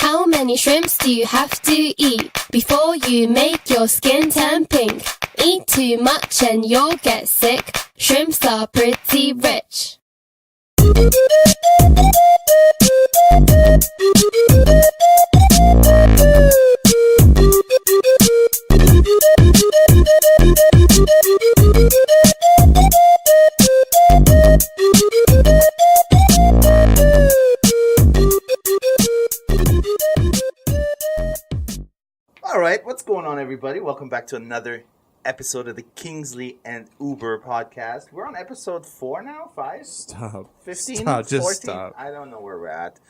How many shrimps do you have to eat before you make your skin turn pink? Eat too much and you'll get sick. Shrimps are pretty rich. All right, what's going on, everybody? Welcome back to another episode of the Kingslee and Uber Podcast. We're on episode 4 now? 5? Stop. 15? Stop. Just 14? stop. I don't know where we're at.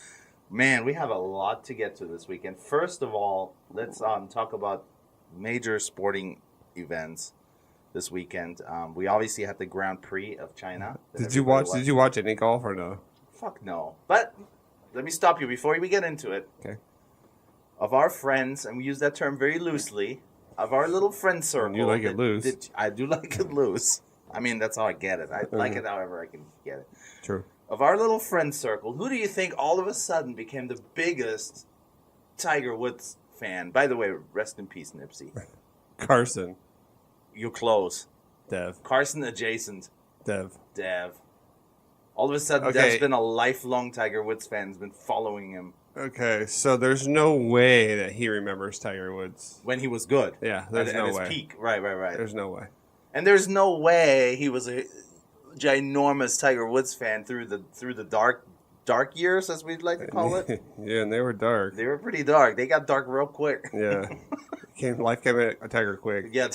Man, we have a lot to get to this weekend. First of all, let's talk about major sporting events this weekend. We obviously had the Grand Prix of China. Did you watch any golf or no? Fuck no. But let me stop you before we get into it. Okay. Of our friends, and we use that term very loosely, of our little friend circle. You like it loose. I do like it loose. I mean, that's how I get it. I like it however I can get it. True. Of our little friend circle, who do you think all of a sudden became the biggest Tiger Woods fan? By the way, rest in peace, Nipsey. Carson. You're close. Dev. Carson adjacent. Dev. All of a sudden, Okay. Dev's been a lifelong Tiger Woods fan. Has been following him Okay, so there's no way that he remembers Tiger Woods. when he was good. Yeah, there's at no his way. peak. Right. There's no way. And there's no way he was a ginormous Tiger Woods fan through the dark years, as we'd like to call it. Yeah, and they were dark. They were pretty dark. They got dark real quick. Yeah. Life came at a Tiger quick. Yeah.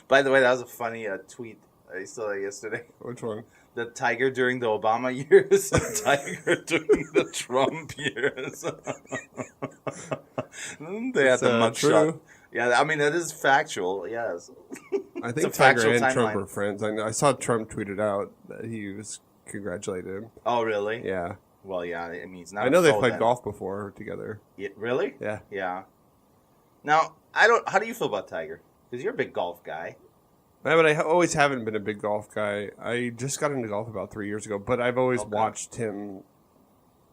By the way, that was a funny tweet I saw yesterday. Which one? The Tiger during the Obama years, the Tiger during the Trump years. They had the mugshot. True? Yeah, I mean, that is factual, yes. I It's a think Tiger factual and Trump timeline. are friends. I saw Trump tweeted out that he was congratulated him. Oh, really? Yeah. Well, yeah, I mean, he's not I know they foe played then. golf before together. Yeah, really? Yeah. Yeah. Now, how do you feel about Tiger? Because you're a big golf guy. Yeah, but I always haven't been a big golf guy. I just got into golf about 3 years ago, but I've always watched him.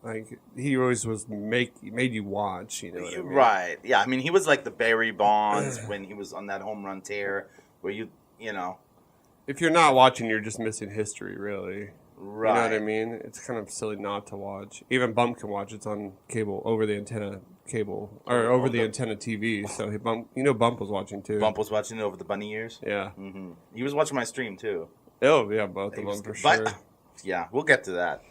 Like, he always was made you watch, you know what I mean? Right. Yeah, I mean, he was like the Barry Bonds when he was on that home run tear where you know. If you're not watching, you're just missing history, really. Right. You know what I mean? It's kind of silly not to watch. Even Bump can watch. It's on cable, over the antenna cable, or over the antenna TV. So Bump was watching too. Bump was watching it over the bunny years. Yeah. Mm-hmm. He was watching my stream too. Oh, yeah, both of them for sure. Yeah, we'll get to that.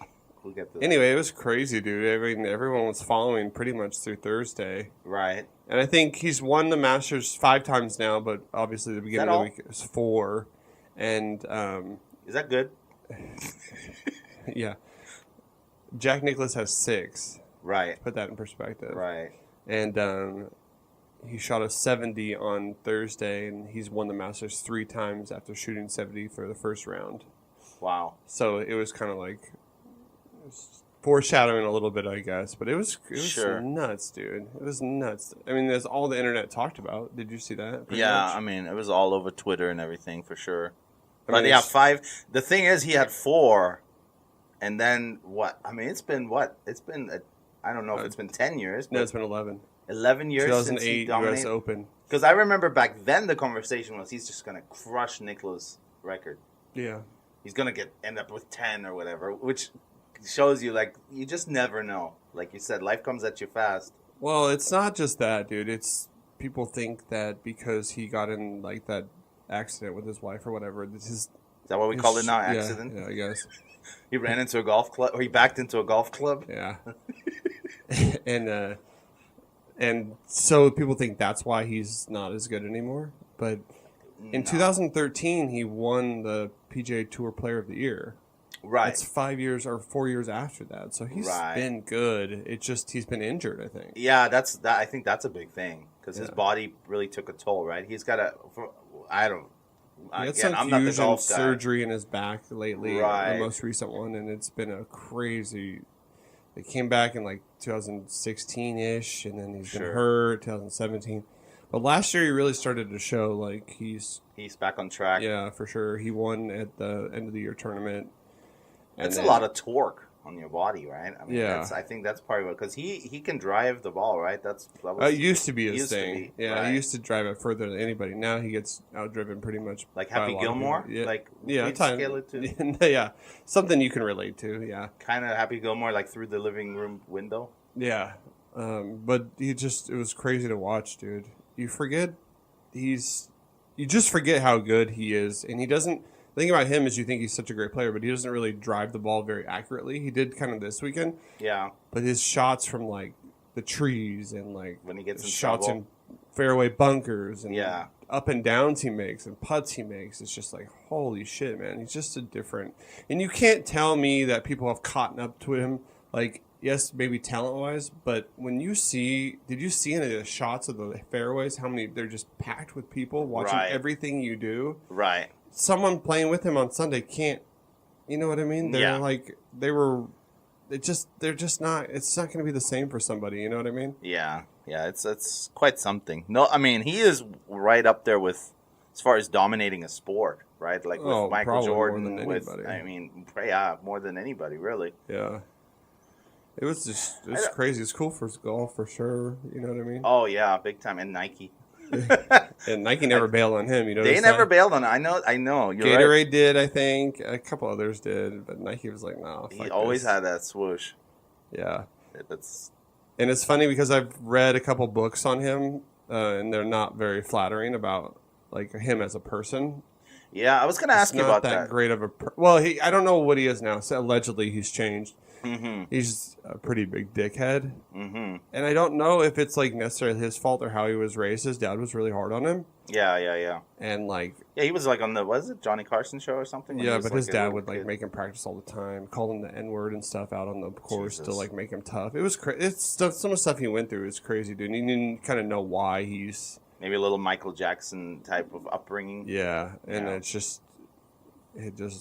Anyway, it was crazy, dude. I mean, everyone was following pretty much through Thursday. Right. And I think he's won the Masters 5 times now, but obviously the beginning of the week it was 4. And is that good? yeah. Jack Nicklaus has 6. Right. Put that in perspective. Right. And he shot a 70 on Thursday, and he's won the Masters 3 times after shooting 70 for the first round. Wow. So it was kind of like foreshadowing a little bit, I guess. But it was Sure. nuts, dude. It was nuts. I mean, that's all the internet talked about. Did you see that? Pretty Yeah, much? I mean, it was all over Twitter and everything for sure. I But mean, yeah, it's- 5. The thing is, he had 4, and then what? I mean, it's been what? It's been I don't know if it's been 10 years. No, But it's been 11. 11 years since he 2008 dominated. U.S. Open. Because I remember back then the conversation was he's just gonna crush Nicklaus' record. Yeah. He's gonna end up with 10 or whatever, which shows you like you just never know. Like you said, life comes at you fast. Well, it's not just that, dude. It's people think that because he got in like that accident with his wife or whatever. Is that what we call it now? Yeah, Accident? Yeah, I guess. He ran into a golf club, or he backed into a golf club. Yeah. and so people think that's why he's not as good anymore. But in 2013, he won the PGA Tour Player of the Year. Right. That's 5 years or 4 years after that. So he's been good. It's just he's been injured, I think. Yeah, I think that's a big thing because his body really took a toll. Right. He's got He had some I'm not the fusion golf guy. surgery in his back lately, Right. the most recent one, and it's been a crazy. It came back in like 2016-ish, and then he's been hurt 2017. But last year he really started to show like he's back on track. Yeah, for sure. He won at the end of the year tournament. It's a lot of torque. on your body, right? I mean, Yeah. I think that's part of it because he can drive the ball, right? That was, It used to be his thing. Yeah, right? he used to drive it further than anybody. Now he gets outdriven pretty much. Like by a Happy lot of Gilmore, people. Yeah, like yeah, we'd scale it to yeah, something you can relate to. Yeah, kind of Happy Gilmore, like through the living room window. yeah, but it was crazy to watch, dude. You just forget how good he is, and he doesn't. The thing about him is you think he's such a great player, but he doesn't really drive the ball very accurately. He did kind of this weekend. Yeah. But his shots from, like, the trees and, like, when he gets in shots trouble. in fairway bunkers and Yeah. up and downs he makes and putts he makes, it's just like, holy shit, man. He's just a different. And you can't tell me that people have caught up to him, like, yes, maybe talent-wise, but when you see, did you see any of the shots of the fairways? How many, they're just packed with people watching Right. everything you do. Right. Someone playing with him on Sunday can't, you know what I mean? They're Yeah. like, they're just not, it's not going to be the same for somebody, you know what I mean? Yeah. Yeah. It's quite something. No, I mean, he is right up there with, as far as dominating a sport, right? Like with Michael probably Jordan, more than with, anybody. I mean, yeah, more than anybody, really. Yeah. It was crazy. It's cool for golf for sure. You know what I mean? Oh, yeah, big time. And Nike. And Nike never bailed on him. You know, They never bailed on it. I know. You're Gatorade right. did, I think. A couple others did, but Nike was like, "No." He always had that swoosh. Yeah, That's and it's funny because I've read a couple books on him, and they're not very flattering about like him as a person. yeah. I was gonna ask you about that. Great of a well, I don't know what he is now. So allegedly, he's changed. Mm-hmm. He's a pretty big dickhead. Mm-hmm. And I don't know if it's like necessarily his fault or how he was raised. His dad was really hard on him. Yeah. And like, Yeah, he was like on the, was it Johnny Carson show or something? When he yeah, was, but like, his a dad little would like kid? make him practice all the time, call him the N-word and stuff out on the course to Jesus. like make him tough. It was it's stuff. Some of the stuff he went through is crazy, dude. And you didn't kind of know why he's. Maybe a little Michael Jackson type of upbringing. Yeah, and Yeah.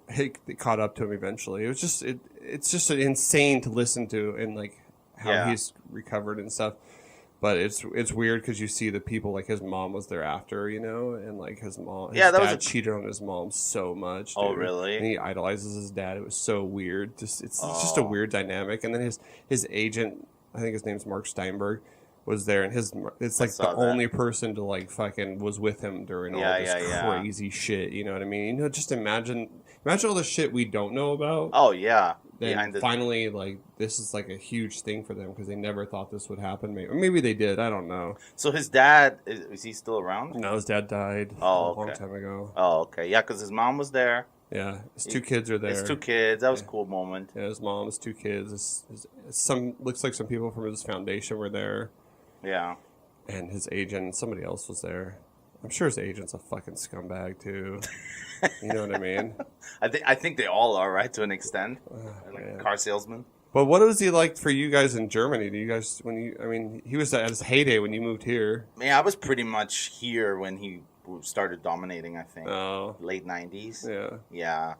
it caught up to him eventually. It was just it's just insane to listen to and like how Yeah. he's recovered and stuff. But it's weird because you see the people like his mom was there after, you know, and like his Yeah, that was dad cheated on his mom so much. Oh, dude. really? And he idolizes his dad. It was so weird. It's just a weird dynamic. And then his agent, I think his name's Mark Steinberg, was there, and it's like the saw that. only person to like fucking was with him during all this Yeah. crazy shit. You know what I mean? You know, just imagine all the shit we don't know about. Oh yeah. Then finally, like, this is like a huge thing for them because they never thought this would happen. Maybe they did. I don't know. So his dad, is he still around? No, his dad died a long time ago. Oh, okay. Yeah, because his mom was there. Yeah, his two kids are there. His two kids. That was a cool moment. Yeah, his mom, his two kids. Looks like some people from his foundation were there. Yeah. And his agent and somebody else was there. I'm sure his agent's a fucking scumbag too. You know what I mean? I think they all are, right, to an extent. Like man. car salesman. But what was he like for you guys in Germany? Do you guys he was at his heyday when you moved here. Yeah, I was pretty much here when he started dominating, I think. Oh. Late 90s. Yeah. Yeah.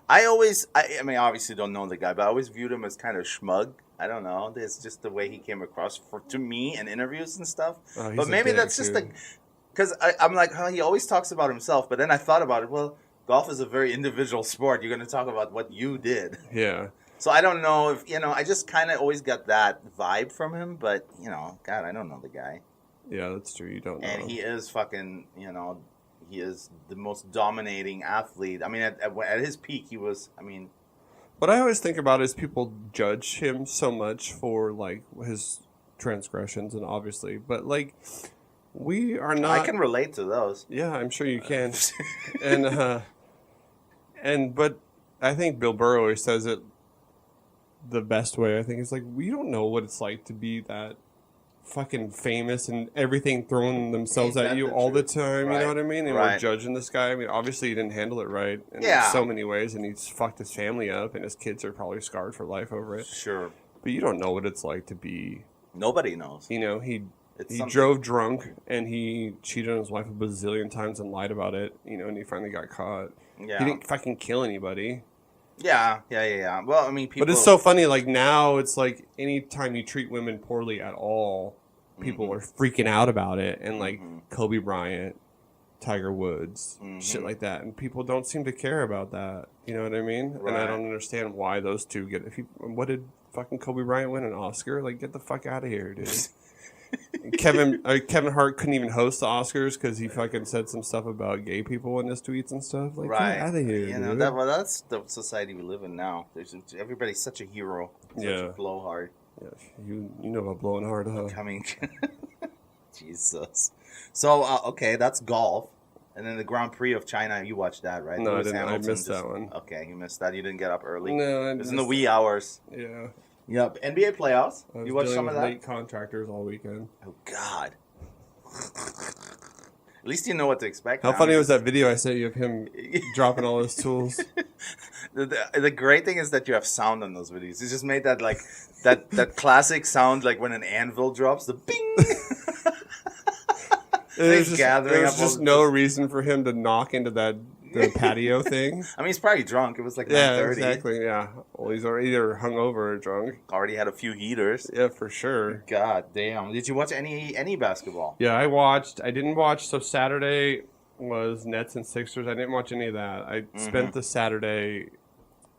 I mean, obviously don't know the guy, but I always viewed him as kind of schmug. I don't know. It's just the way he came across to me in interviews and stuff. Oh, he's but a maybe dick, that's just dude. because I'm like, he always talks about himself. But then I thought about it. Well, golf is a very individual sport. You're going to talk about what you did. Yeah. So I don't know if, I just kind of always got that vibe from him. But, God, I don't know the guy. Yeah, that's true. You don't know. And he is fucking, he is the most dominating athlete. I mean, at his peak, he was, What I always think about is people judge him so much for like his transgressions and obviously, but like we are not. I can relate to those. Yeah, I'm sure you can. But I think Bill Burr always says it the best way. I think it's like we don't know what it's like to be that fucking famous and everything throwing themselves at you all the time. Right. You know what I mean? And Right. we're judging this guy. I mean, obviously he didn't handle it right in so many ways, and he's fucked his family up, and his kids are probably scarred for life over it. Sure. But you don't know what it's like to be. Nobody knows. You know, he something. drove drunk and he cheated on his wife a bazillion times and lied about it. You know, and he finally got caught. Yeah. He didn't fucking kill anybody. Yeah. Well, I mean, people. But it's so funny. Like now, it's like anytime you treat women poorly at all, people are freaking out about it. And like Kobe Bryant, Tiger Woods, shit like that, and people don't seem to care about that. You know what I mean? Right. And I don't understand why those two get. What did fucking Kobe Bryant win, an Oscar? Like, get the fuck out of here, dude. Kevin Hart couldn't even host the Oscars because he fucking said some stuff about gay people in his tweets and stuff. Like, get out of here, You know, dude. that's the society we live in now. Everybody's such a hero. Such a blowhard. Yeah, you know about blowing hard, huh? Coming. Jesus. So, okay, that's golf. And then the Grand Prix of China, you watched that, right? No, Lewis I didn't. Hamilton I missed that one. Okay, you missed that. You didn't get up early. No, it was in the wee hours. Yeah. Yep. NBA playoffs. You watched some of that? Late contractors all weekend. Oh, God. At least you know what to expect. How funny was that video I sent you of him dropping all his tools? The great thing is that you have sound on those videos. You just made that like that classic sound like when an anvil drops, the bing. There's just no reason for him to knock into the patio thing. I mean, he's probably drunk. It was like 9:30. Yeah, exactly. Yeah. Well, he's either hungover or drunk. Already had a few heaters. Yeah, for sure. God damn. Did you watch any basketball? Yeah, I watched. I didn't watch. So Saturday was Nets and Sixers. I didn't watch any of that. I spent the Saturday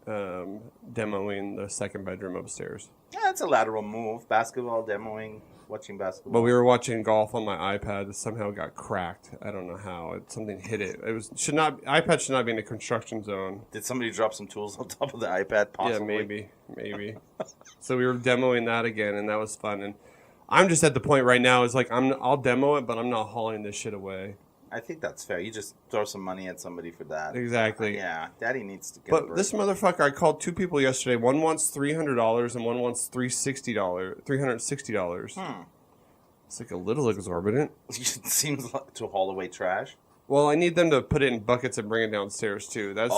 demoing the second bedroom upstairs. Yeah, it's a lateral move. Basketball, demoing, watching basketball. But we were watching golf on my iPad. It somehow got cracked. I don't know how. Something hit it. iPad should not be in a construction zone. Did somebody drop some tools on top of the iPad? Possibly. Yeah, maybe. So we were demoing that again, and that was fun. And I'm just at the point right now. It's like I'll demo it, but I'm not hauling this shit away. I think that's fair. You just throw some money at somebody for that. Exactly. Yeah, Daddy needs to get. But this motherfucker, I called two people yesterday. One wants $300 and one wants $360. It's like a little exorbitant. It seems like to haul away trash. Well, I need them to put it in buckets and bring it downstairs too. That's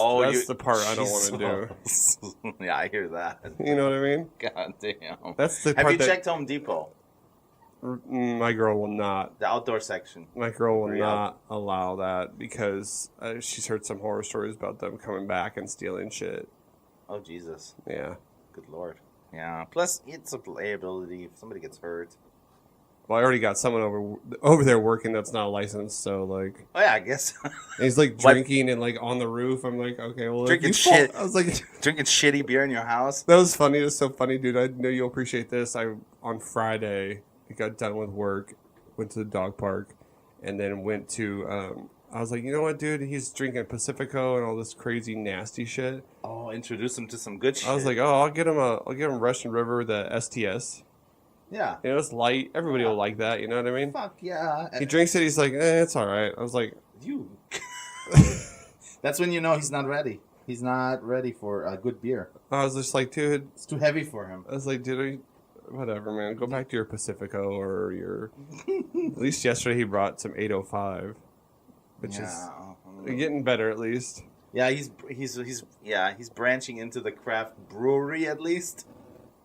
the part I don't want to do. Yeah, I hear that. You know what I mean? God damn. That's the Have part you checked Home Depot? My girl will not. The outdoor section. My girl will not allow that because she's heard some horror stories about them coming back and stealing shit. Oh, Jesus. Yeah. Good Lord. Yeah. Plus, it's a liability if somebody gets hurt. Well, I already got someone over there working that's not licensed, so like. Oh yeah, I guess. And he's like drinking and like on the roof. I'm like, okay, well, drinking shit. I was like, drinking shitty beer in your house. That was funny. It's so funny, dude. I know you'll appreciate this. On Friday, I got done with work, went to the dog park, and then went to. I was like, you know what, dude? He's drinking Pacifico and all this crazy nasty shit. Oh, introduce him to some good shit. I was like, oh, I'll get him Russian River, the STS. Yeah. You know, it's light. Everybody will like that. You know what I mean? Fuck yeah. He drinks it. He's like, it's all right. I was like, you. That's when you know he's not ready. He's not ready for a good beer. I was just like, dude. It's too heavy for him. I was like, dude, whatever, man. Go back to your Pacifico or your. At least yesterday he brought some 805, which is getting better at least. Yeah, he's branching into the craft brewery at least.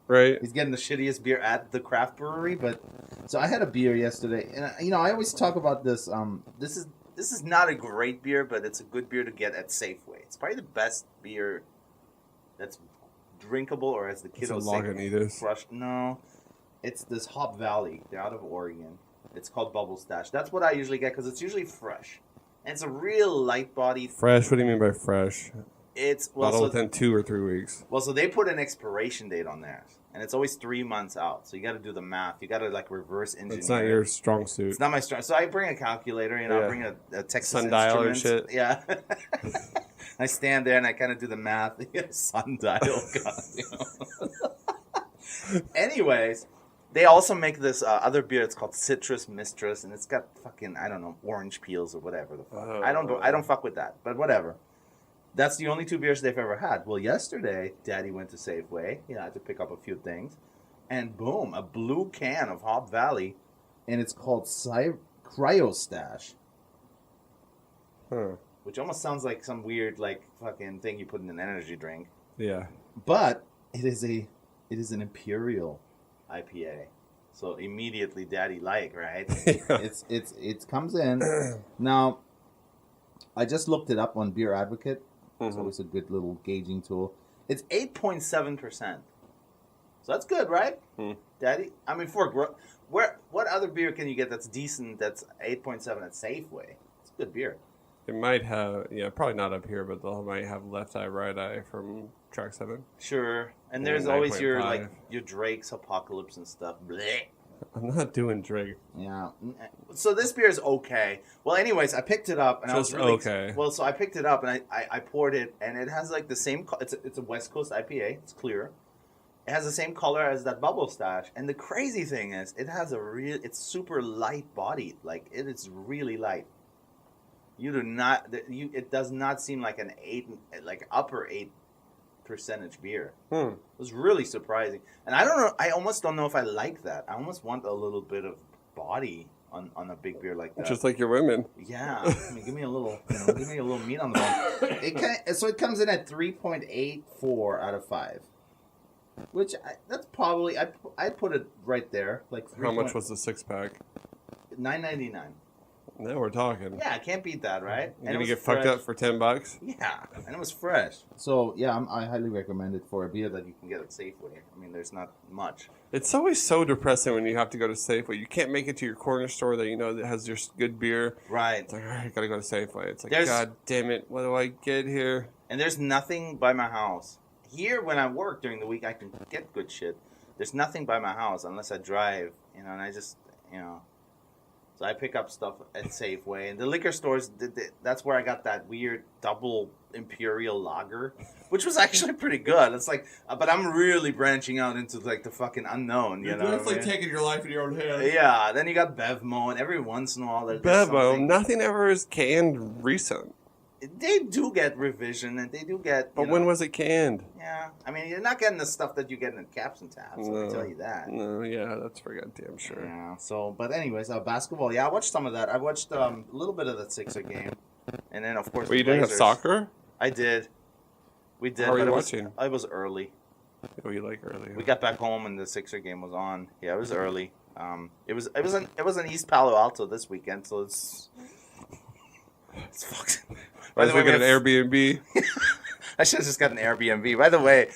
Right. He's getting the shittiest beer at the craft brewery, but so I had a beer yesterday, and I always talk about this. This is not a great beer, but it's a good beer to get at Safeway. It's probably the best beer that's drinkable, or as the kiddos say, crushed. No, it's this Hop Valley. They're out of Oregon. It's called Bubble Stash. That's what I usually get because it's usually fresh, and it's a real light bodied. Fresh? What do you mean by fresh? It's bottled within 2 or 3 weeks. Well, so they put an expiration date on theirs, and it's always 3 months out. So you got to do the math. You got to like reverse engineer. It's not your strong suit. It's not my strong. So I bring a calculator, I'll bring a Texas sundial and Instruments. shit. Yeah. I stand there and I kind of do the math. Sundial, God. Anyways, they also make this other beer. It's called Citrus Mistress, and it's got fucking orange peels or whatever the fuck. I don't fuck with that, but whatever. That's the only 2 beers they've ever had. Well, yesterday, Daddy went to Safeway. I had to pick up a few things. And boom, a blue can of Hop Valley. And it's called Cryo Stash. Huh. Which almost sounds like some weird, like, fucking thing you put in an energy drink. Yeah. But it is an Imperial IPA. So immediately Daddy right? Yeah. It comes in. Now, I just looked it up on Beer Advocate. It's always a good little gauging tool. It's 8.7%. So that's good, right? Daddy? I mean, what other beer can you get that's decent that's 8.7 at Safeway? It's good beer. It might have, probably not up here, but they might have Left Eye, Right Eye from Track 7. Sure. And Yeah, there's always your 9.5. your Drake's Apocalypse and stuff. Blech. I'm not doing Drake. Yeah. So this beer is okay. Well, anyways, I picked it up and I was Just really okay. Well, so I picked it up and I poured it, and it has like the same. It's a West Coast IPA. It's clear. It has the same color as that Bubble Stash. And the crazy thing is, it has it's super light bodied. Like it is really light. You do not. It does not seem like an upper 8 percentage beer. It was really surprising, and I don't know. I almost don't know if I like that. I almost want a little bit of body on a big beer like that. Just like your women. Yeah, I mean, give me a little meat on the bone. It comes in at 3.84 out of 5, which that's probably I'd put it right there. Like How much was the 6-pack? $9.99. Now we're talking. Yeah, I can't beat that, right? You're gonna get fucked up for $10? Yeah, and it was fresh. So yeah, I highly recommend it for a beer that you can get at Safeway. I mean, there's not much. It's always so depressing when you have to go to Safeway. You can't make it to your corner store that you know that has your good beer. Right. It's like, all right, gotta go to Safeway. It's like, There's- God damn it, what do I get here? And there's nothing by my house. Here, when I work during the week, I can get good shit. There's nothing by my house unless I drive, and I just, So I pick up stuff at Safeway. And the liquor stores, that's where I got that weird double imperial lager, which was actually pretty good. It's like, but I'm really branching out into like the fucking unknown, You're know? definitely taking your life in your own hands. Yeah, then you got Bevmo, and every once in a while there's Bevo, something. nothing ever is canned recent. They do get revision, and they do get. But when was it canned? Yeah, I mean, you're not getting the stuff that you get in caps and tabs. Let me tell you that. No, yeah, that's for goddamn sure. Yeah. So, but anyways, basketball. Yeah, I watched some of that. I watched a little bit of the Sixer game, and then of course. Well, you didn't have soccer? I did. We did. How are you but watching? I was early. Oh, you like early? We got back home and the Sixer game was on. Yeah, it was early. It was in East Palo Alto this weekend, so it's fucked. By the way, we got an Airbnb. I should have just got an Airbnb. By the way,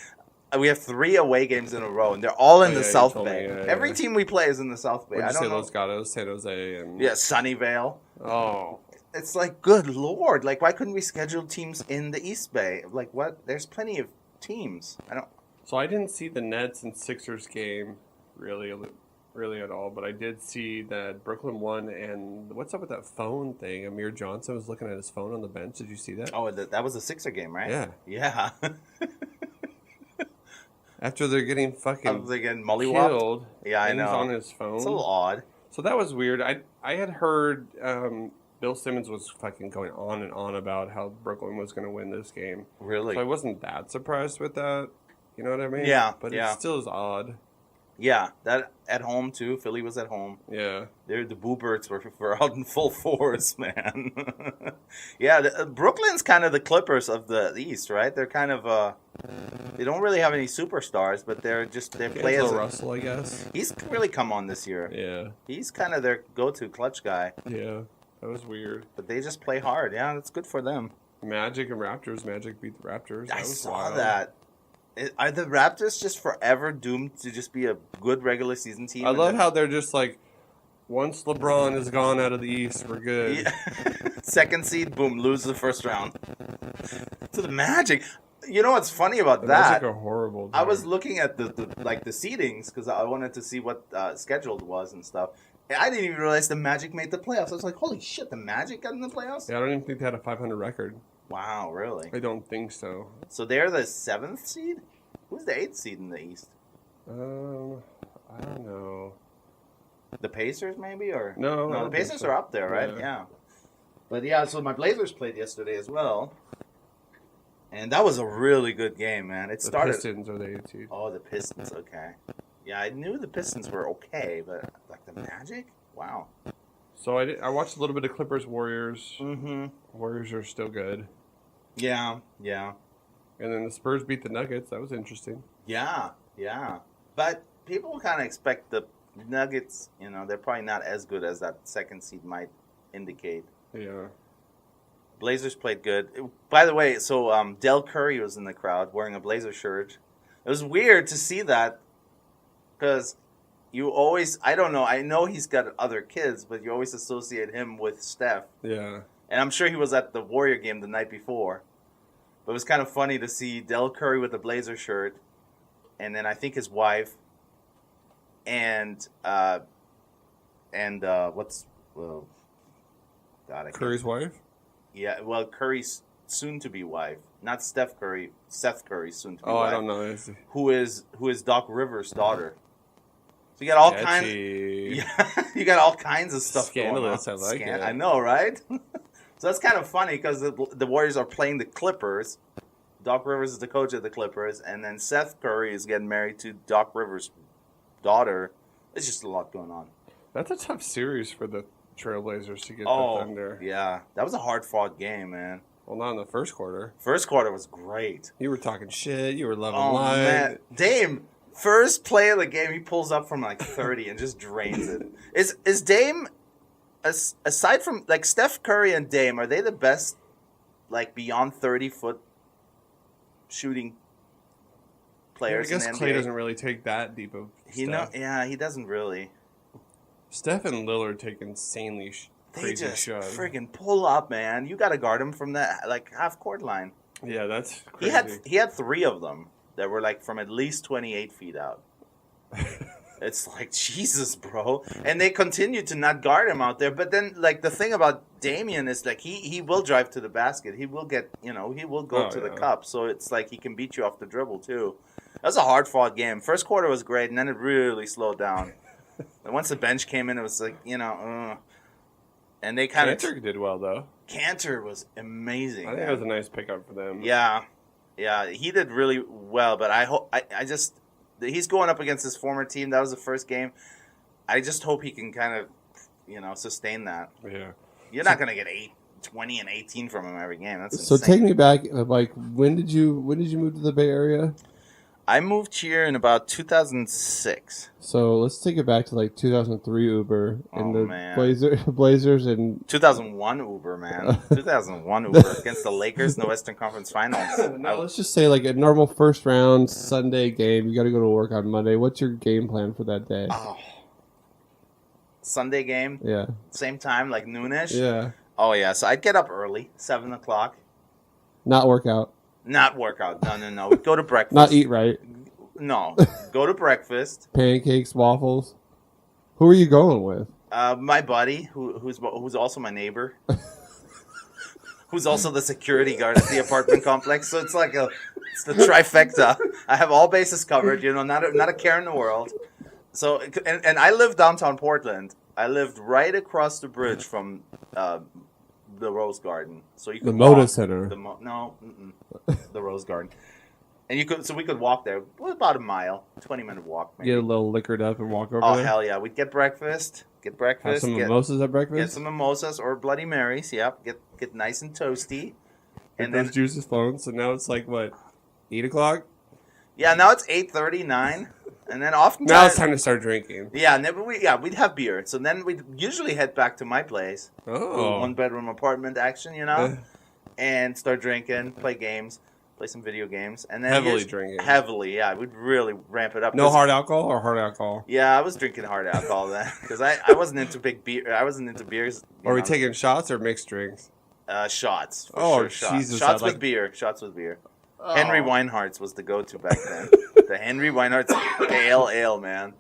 we have 3 away games in a row, and they're all in the South Bay. Every team we play is in the South Bay. What'd you say? know. Los Gatos, San Jose, and Sunnyvale. Oh, It's like, good lord! Like, why couldn't we schedule teams in the East Bay? Like, what? There's plenty of teams. So I didn't see the Nets and Sixers game really at all, but I did see that Brooklyn won. And what's up with that phone thing? Amir Johnson was looking at his phone on the bench. Did you see that? Oh, that was a Sixer game, right? Yeah. Yeah. After they're getting fucking mollywopped. killed, Yeah, I and know. he's on his phone. It's a little odd. So that was weird. I had heard Bill Simmons was fucking going on and on about how Brooklyn was going to win this game. Really? So I wasn't that surprised with that. You know what I mean? Yeah, But yeah. it still is odd. Yeah, that at home too. Philly was at home. Yeah. The Boo-Birds were out in full force, man. Yeah, Brooklyn's kind of the Clippers of the East, right? They're kind of they don't really have any superstars, but they play as Russell, I guess. He's really come on this year. Yeah. He's kind of their go-to clutch guy. Yeah. That was weird. But they just play hard. Yeah, that's good for them. Magic and Raptors. Magic beat the Raptors. I was saw wild. that. Are the Raptors just forever doomed to just be a good regular season team? I love how they're just like, once LeBron is gone out of the East, we're good. Yeah. Second seed, boom, lose the first round. To the Magic. You know what's funny about The that? Magic are horrible. Dude. I was looking at the seedings because I wanted to see what scheduled was and stuff. And I didn't even realize the Magic made the playoffs. I was like, holy shit, the Magic got in the playoffs? Yeah, I don't even think they had a 500 record. Wow, really? I don't think so. So they're the 7th seed? Who's the 8th seed in the East? I don't know. The Pacers, maybe? Or No, I the don't think Pacers so. are up there, right? Yeah. But yeah, so my Blazers played yesterday as well. And that was a really good game, man. It started. The Pistons are the 8th seed. Oh, the Pistons. Okay. Yeah, I knew the Pistons were okay, but like the Magic? Wow. So I watched a little bit of Clippers Warriors. Mm-hmm. Warriors are still good. Yeah, yeah. And then the Spurs beat the Nuggets. That was interesting. Yeah, yeah. But people kind of expect the Nuggets, they're probably not as good as that second seed might indicate. Yeah. Blazers played good. By the way, so Del Curry was in the crowd wearing a Blazer shirt. It was weird to see that because you always, I don't know, I know he's got other kids, but you always associate him with Steph. Yeah. And I'm sure he was at the Warrior game the night before. But it was kind of funny to see Del Curry with the Blazer shirt, and then I think his wife, and what's well, God, I Curry's wife? Yeah, well, Curry's soon-to-be wife, not Steph Curry. Seth Curry's soon-to-be Oh, wife. I don't know. Who is Doc Rivers' daughter? So you got all kinds. Sketchy. Yeah, you got all kinds of stuff Scandalous, going on. I like it. I know, right? So that's kind of funny because the Warriors are playing the Clippers. Doc Rivers is the coach of the Clippers, and then Seth Curry is getting married to Doc Rivers' daughter. It's just a lot going on. That's a tough series for the Trailblazers to get the Thunder. Yeah. That was a hard-fought game, man. Well, not in the first quarter. First quarter was great. You were talking shit. You were loving Oh, life. man. Dame, first play of the game, he pulls up from like 30 and just drains it. Is Dame, aside from, like, Steph Curry and Dame, are they the best, like, beyond 30-foot shooting players I guess in the Clay NBA? doesn't really take that deep of stuff. Yeah, he doesn't really. Steph and Lillard take insanely They crazy just shots. friggin' pull up, man. You got to guard him from that, like, half-court line. Yeah, that's crazy. He had 3 of them that were, like, from at least 28 feet out. It's like, Jesus, bro. And they continue to not guard him out there. But then, like, the thing about Damian is, like, he will drive to the basket. He will get, he will go to the cup. So it's like he can beat you off the dribble, too. That was a hard-fought game. First quarter was great, and then it really slowed down. And once the bench came in, it was like, and they kind of... Cantor did well, though. Cantor was amazing. I think it was a nice pickup for them. Yeah, he did really well. But I hope he's going up against his former team. That was the first game. I just hope he can kind of, sustain that. Yeah. You're not going to get 20 and 18 from him every game. That's So insane. take me back. Like, when did you move to the Bay Area? I moved here in about 2006. So let's take it back to like 2003 Uber and Oh, the man. Blazers and 2001 Uber, man. 2001 Uber against the Lakers in the Western Conference Finals. no, let's just say like a normal first round Sunday game. You got to go to work on Monday. What's your game plan for that day? Oh. Sunday game, Yeah, same time, like noonish. yeah. Oh, yeah. So I'd get up early, 7 o'clock. Not work out. Not work out. No. We'd go to breakfast. Not eat right. No. Go to breakfast. Pancakes, waffles. Who are you going with? My buddy, who's also my neighbor, who's also the security guard at the apartment complex. So it's like it's the trifecta. I have all bases covered. Not a care in the world. So and I live downtown Portland. I lived right across the bridge from the Rose Garden. So you could The Moda walk. Center. The Rose Garden. And we could walk there. Well, about a mile, 20-minute walk. Maybe. Get a little liquored up and walk over Oh there. hell yeah! We'd get breakfast. Have some mimosas at breakfast. Get some mimosas or Bloody Marys. Yep. Get nice and toasty. And those juices flowing. So now it's like, what, 8 o'clock? Yeah, now it's 8:30, 9, and then oftentimes Now it's time to start drinking. Yeah, and then we'd have beer. So then we'd usually head back to my place, Oh. 1-bedroom apartment action, and start drinking, play games, play some video games, and then Heavily drinking. Heavily, yeah, we'd really ramp it up. No hard alcohol or hard alcohol? Yeah, I was drinking hard alcohol then because I wasn't into big beer. I wasn't into beers. Are we taking shots or mixed drinks? Shots? For Oh, sure, shots. Jesus, Shots I with like- beer. Shots with beer. Oh. Henry Weinhardt's was the go-to back then. The Henry Weinhardt's pale ale, man.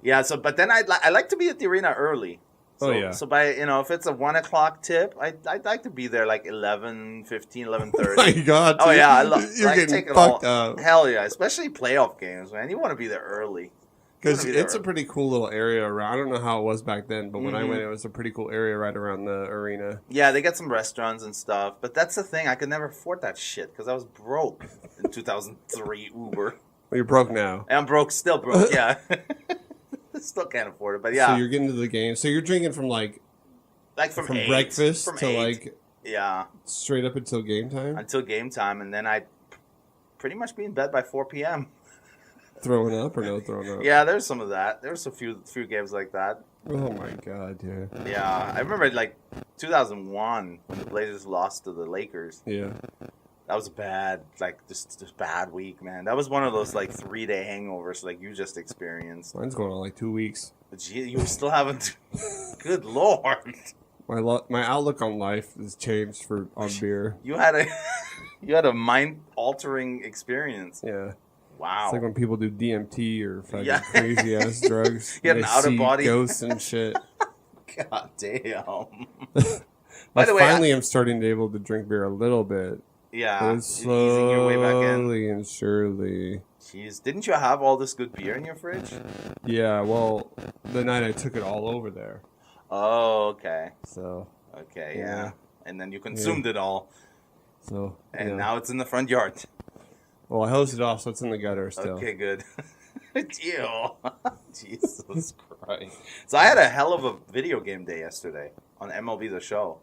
Yeah. So, but then I like to be at the arena early. So, Oh, yeah. So by if it's a 1 o'clock tip, I'd like to be there like 11:15, 11:30. Oh my God. Oh dude. yeah, I You're like, getting take it fucked all. up. Hell yeah, especially playoff games, man. You want to be there early. Because it's a pretty cool little area around. I don't know how it was back then, but when I Mhm. went, it was a pretty cool area right around the arena. Yeah, they got some restaurants and stuff, but that's the thing. I could never afford that shit because I was broke in 2003 Uber. Well, you're broke now. And I'm broke, still broke. Yeah, still can't afford it, but yeah, So you're getting to the game. So you're drinking from like like from 8, breakfast from to 8, like yeah, straight up until game time. until game time, and then I'd pretty much be in bed by 4 p.m. Throwing up or no throwing up? Yeah, there's some of that. There's a few games like that. Oh my God, dude. Yeah, I remember like 2001 when the Blazers lost to the Lakers. Yeah. That was a bad, like, just bad week, man. That was one of those, like, 3-day hangovers, like, you just experienced. Mine's going on like 2 weeks. But you still haven't... Good Lord. My outlook on life has changed on beer. You had a mind-altering experience. Yeah. Wow. It's like when people do DMT or fucking Yeah. crazy ass drugs. You had an They out-of-body- see ghosts and shit. God damn. I the way, finally am starting to be able to drink beer a little bit. Yeah. But it's Easing your way back in. slowly and surely. Jeez. Didn't you have all this good beer in your fridge? Yeah, well, the night I took it all over there. Oh, okay. So, Okay, Yeah. yeah. And then you consumed it all. And yeah. now it's in the front yard. Well, I hosed it off, so it's in the gutter still. Okay, good. Ew. Jesus Christ. So I had a hell of a video game day yesterday on MLB The Show.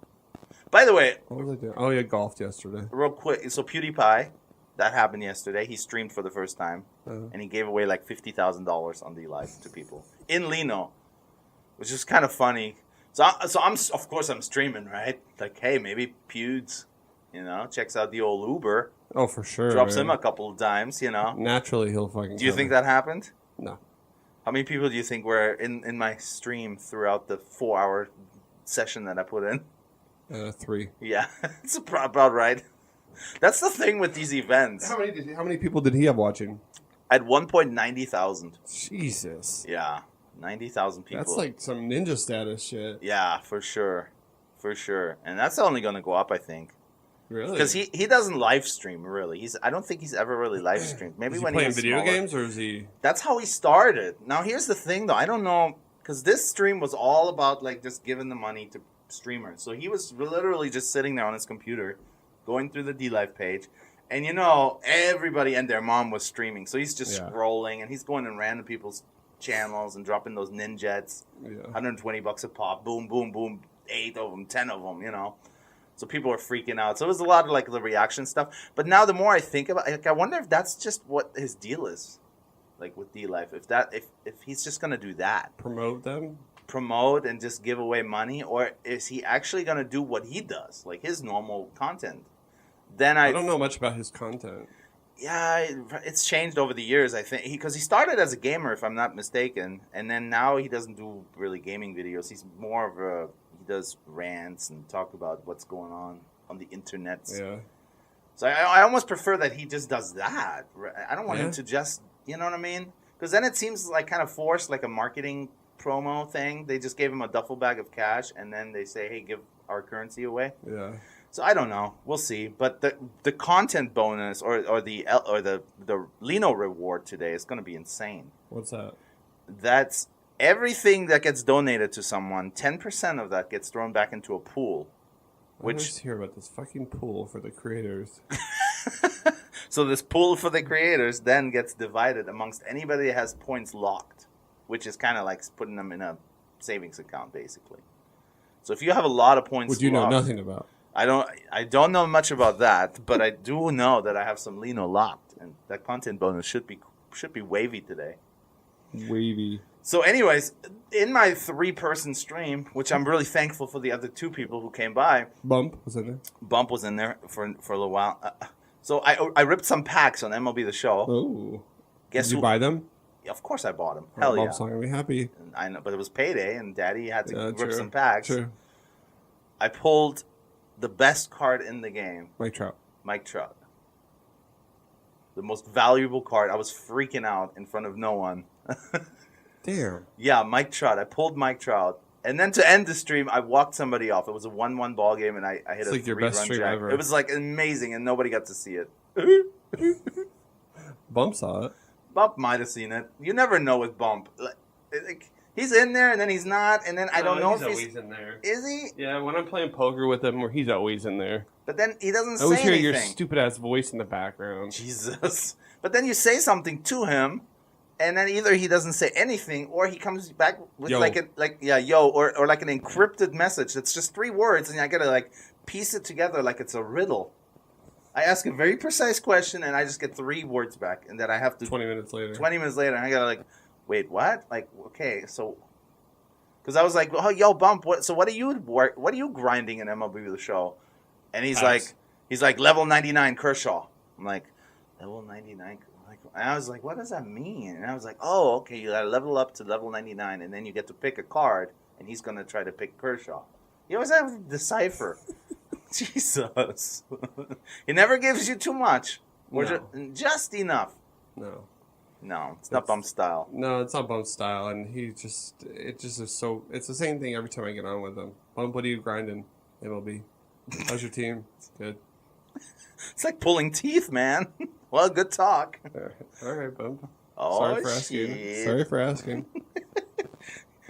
By the way, What was I doing? Oh, yeah, golfed yesterday. real quick, so Pewdiepie, that happened yesterday. He streamed for the first time, and he gave away like $50,000 on D-Live to people in Lino, which is kind of funny. So I'm of course I'm streaming, right? Like, hey, maybe Pewds, checks out the old Uber, Oh, for sure. drops man. him a couple of times, Naturally, he'll fucking. Do you think that happened? No. How many people do you think were in my stream throughout the 4-hour session that I put in? 3. Yeah, it's about right. That's the thing with these events. How many people did he have watching? At one point, 90,000. Jesus. Yeah, 90,000 people. That's like some ninja status shit. Yeah, for sure. And that's only going to go up, I think. Really? Because he doesn't live stream, really. I don't think he's ever really live streamed. Maybe Is he when playing he was video smaller. games, or is he? That's how he started. Now, here's the thing, though. I don't know, because this stream was all about, like, just giving the money to streamers. So he was literally just sitting there on his computer, going through the D-Live page. And, everybody and their mom was streaming. So he's just scrolling, and he's going in random people's channels and dropping those ninjets. Yeah. $120 a pop. Boom, boom, boom. 8 of them, 10 of them, So people were freaking out. So it was a lot of, like, the reaction stuff. But now the more I think about it, like, I wonder if that's just what his deal is. Like, with D-Life. If he's just going to do that. Promote them? Promote and just give away money. Or is he actually going to do what he does? Like, his normal content. Then I don't know much about his content. Yeah, it's changed over the years, I think. Because he started as a gamer, if I'm not mistaken. And then now he doesn't do really gaming videos. He's more of a... He does rants and talk about what's going on the internet. Yeah. So I almost prefer that he just does that. I don't want him to just, you know what I mean? Because then it seems like kind of forced, like a marketing promo thing. They just gave him a duffel bag of cash, and then they say, hey, give our currency away. Yeah. So I don't know. We'll see. But the content bonus or the Lino reward today is going to be insane. What's that? That's everything that gets donated to someone. 10% of that gets thrown back into a pool. I always hear about this fucking pool for the creators. So this pool for the creators then gets divided amongst anybody that has points locked, which is kind of like putting them in a savings account, basically. So if you have a lot of points, Which you know locked, nothing about. I don't know much about that, but I do know that I have some Lino locked, and that content bonus should be wavy today. Wavy. So, anyways, in my 3-person stream, which I'm really thankful for the other 2 people who came by. Bump was in there. Bump was in there for a little while. So I ripped some packs on MLB The Show. Oh. Guess Did you who? Yeah, of Of course I bought them. Hell yeah. Bump's not gonna be happy. I know, but it was payday, and Daddy had to rip true. some packs. True. I pulled the best card in the game, Mike Trout. Mike Trout. The most valuable card. I was freaking out in front of no one. Damn. Yeah, Mike Trout. I pulled Mike Trout. And then to end the stream, I walked somebody off. It was a 1-1 ball game, and I hit It's a like your 3-run best stream jack. ever. It was like amazing, and nobody got to see it. Bump saw it. Bump might have seen it. You never know with Bump. Like, he's in there, and then he's not, and then I don't know if he's in there. Is he? Yeah, when I'm playing poker with him, he's always in there. But then he doesn't I say always hear anything. your stupid ass voice in the background. Jesus. But then you say something to him, and then either he doesn't say anything, or he comes back with Yo. or like an encrypted message that's just 3 words, and I gotta like piece it together like it's a riddle. I ask a very precise question, and I just get 3 words back, and then I have to 20 minutes later. 20 minutes later, I gotta like, wait, what? Like, okay, so, because I was like, oh, yo, Bump, what are you grinding in MLB The Show? And he's like level 99 Kershaw. I'm like, level 99. And I was like, what does that mean? And I was like, oh, okay, you gotta level up to level 99, and then you get to pick a card, and he's gonna try to pick Kershaw. You always have to decipher. Jesus. He never gives you too much. Or just enough. No. No, it's not bump style. No, it's not Bump style, and it just is so. It's the same thing every time I get on with him. Bump, what are you grinding? MLB. How's your team? It's good. It's like pulling teeth, man. Well, good talk. All right, Bump. Oh, Sorry for asking. shit. Sorry for asking.